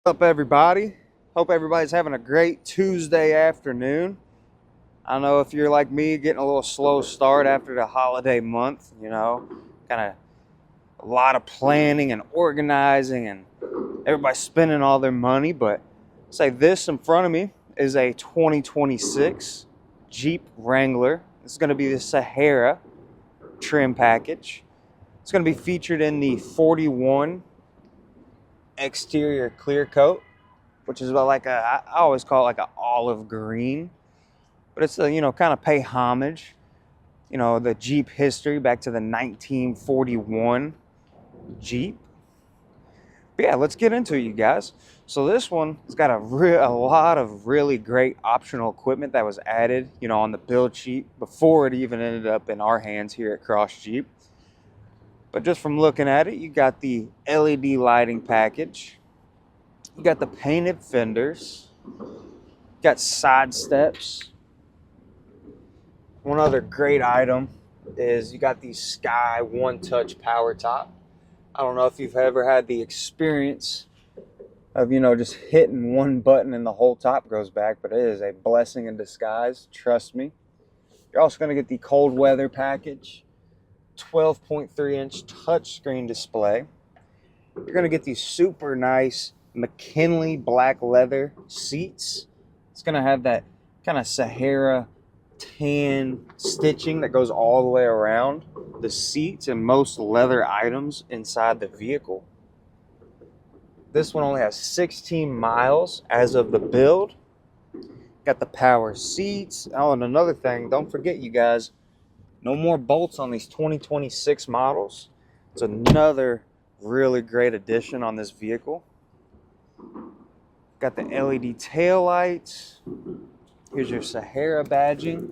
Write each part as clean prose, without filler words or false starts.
What's up, everybody? Hope everybody's having a great Tuesday afternoon. I know if you're like me, getting a little slow start after the holiday month, kind of a lot of planning and organizing, and everybody's spending all their money. But say this in front of me is a 2026 Jeep Wrangler. This is going to be the Sahara trim package. It's going to be featured in the 41 exterior clear coat, which is about like I always call it like an olive green, but it's a, kind of pay homage, the Jeep history back to the 1941 Jeep. But yeah, let's get into it, you guys. So this one has got a lot of really great optional equipment that was added, on the build sheet before it even ended up in our hands here at Cross Jeep. But just from looking at it, you got the LED lighting package. You got the painted fenders. You got side steps. One other great item is you got the Sky One Touch power top. I don't know if you've ever had the experience of, just hitting one button and the whole top goes back, but it is a blessing in disguise, trust me. You're also going to get the cold weather package. 12.3-inch touchscreen display. You're going to get these super nice McKinley black leather seats. It's going to have that kind of Sahara tan stitching that goes all the way around the seats and most leather items inside the vehicle. This one only has 16 miles as of the build. Got the power seats. Oh, and another thing, don't forget, you guys, no more bolts on these 2026 models. It's another really great addition on this vehicle. Got the LED tail lights. Here's your Sahara badging,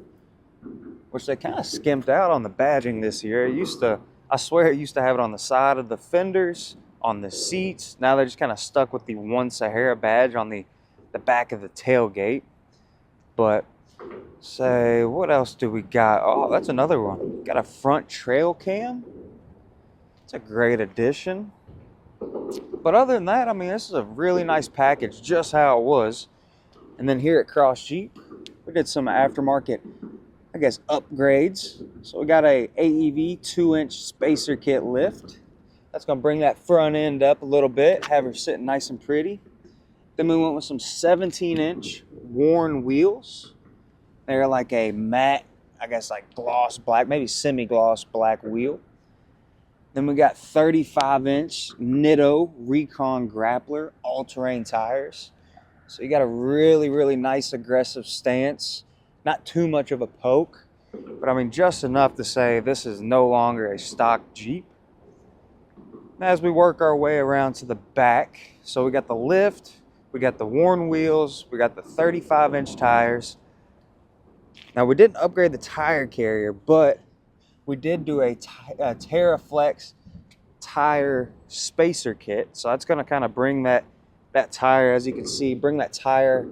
which they kind of skimped out on the badging this year. I swear it used to have it on the side of the fenders, on the seats. Now they're just kind of stuck with the one Sahara badge on the back of the tailgate. But say, what else do we got? Oh, that's another one. Got a front trail cam. It's a great addition. But other than that, this is a really nice package, just how it was. And then here at Cross Jeep, we did some aftermarket, upgrades. So we got a AEV 2-inch spacer kit lift. That's going to bring that front end up a little bit, have her sitting nice and pretty. Then we went with some 17-inch worn wheels. They're like a matte, gloss black, maybe semi-gloss black wheel. Then we got 35-inch Nitto Recon Grappler all-terrain tires. So you got a really, really nice aggressive stance. Not too much of a poke, but just enough to say this is no longer a stock Jeep. As we work our way around to the back, so we got the lift, we got the worn wheels, we got the 35-inch tires. Now, we didn't upgrade the tire carrier, but we did do a TerraFlex tire spacer kit. So that's going to kind of bring that tire, as you can see, bring that tire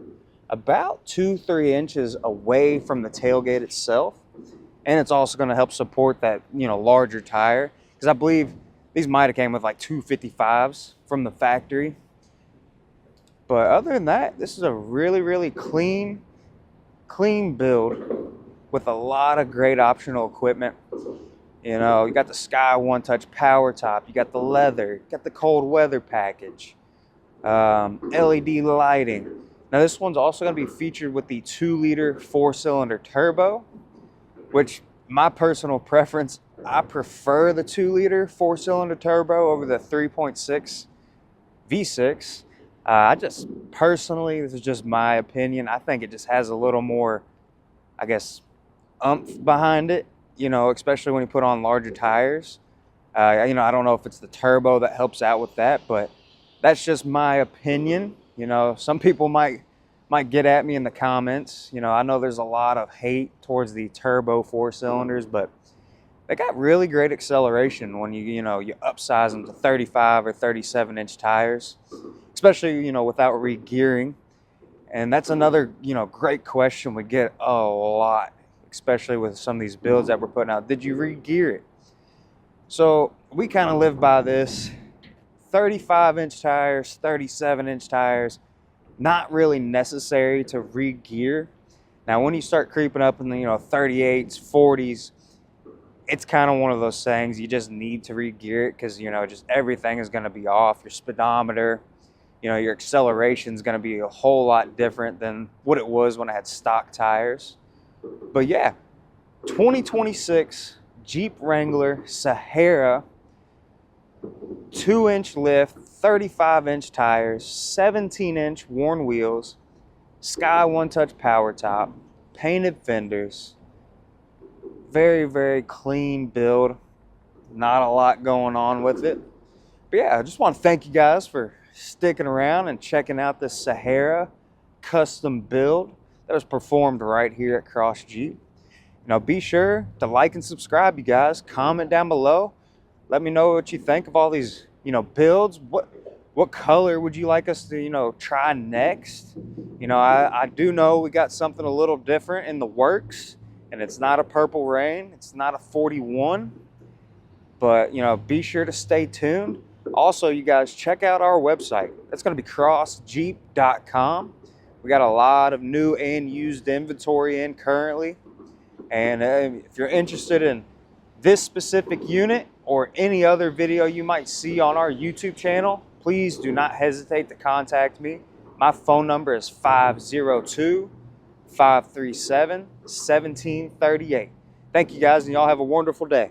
about 2-3 inches away from the tailgate itself. And it's also going to help support that, larger tire. Because I believe these might have came with like 255s from the factory. But other than that, this is a really, really clean build with a lot of great optional equipment. You got the Sky One Touch power top, you got the leather, you got the cold weather package, LED lighting. Now this one's also going to be featured with the 2-liter 4-cylinder turbo, which my personal preference, I prefer the 2-liter 4-cylinder turbo over the 3.6 V6. I just personally, this is just my opinion, I think it just has a little more, oomph behind it, especially when you put on larger tires. I don't know if it's the turbo that helps out with that, but that's just my opinion. Some people might get at me in the comments. I know there's a lot of hate towards the turbo 4-cylinders, but they got really great acceleration when you upsize them to 35 or 37-inch tires, especially, without re-gearing. And that's another, great question we get a lot, especially with some of these builds that we're putting out. Did you re-gear it? So we kind of live by this 35-inch tires, 37-inch tires, not really necessary to re-gear. Now, when you start creeping up in the 38s, 40s, it's kind of one of those things you just need to re-gear it because just everything is going to be off. Your speedometer, your acceleration is going to be a whole lot different than what it was when I had stock tires. But yeah, 2026 Jeep Wrangler Sahara, 2-inch lift, 35-inch tires, 17-inch worn wheels, Sky one-touch power top, painted fenders. Very, very clean build. Not a lot going on with it. But yeah, I just want to thank you guys for sticking around and checking out this Sahara custom build that was performed right here at Cross Jeep. Be sure to like and subscribe, you guys. Comment down below. Let me know what you think of all these, builds. What color would you like us to, try next? I do know we got something a little different in the works, and it's not a Purple Rain. It's not a 41, but, be sure to stay tuned. Also, you guys, check out our website. That's going to be crossjeep.com. We got a lot of new and used inventory in currently. And if you're interested in this specific unit or any other video you might see on our YouTube channel, please do not hesitate to contact me. My phone number is 502-537-1738. Thank you guys, and y'all have a wonderful day.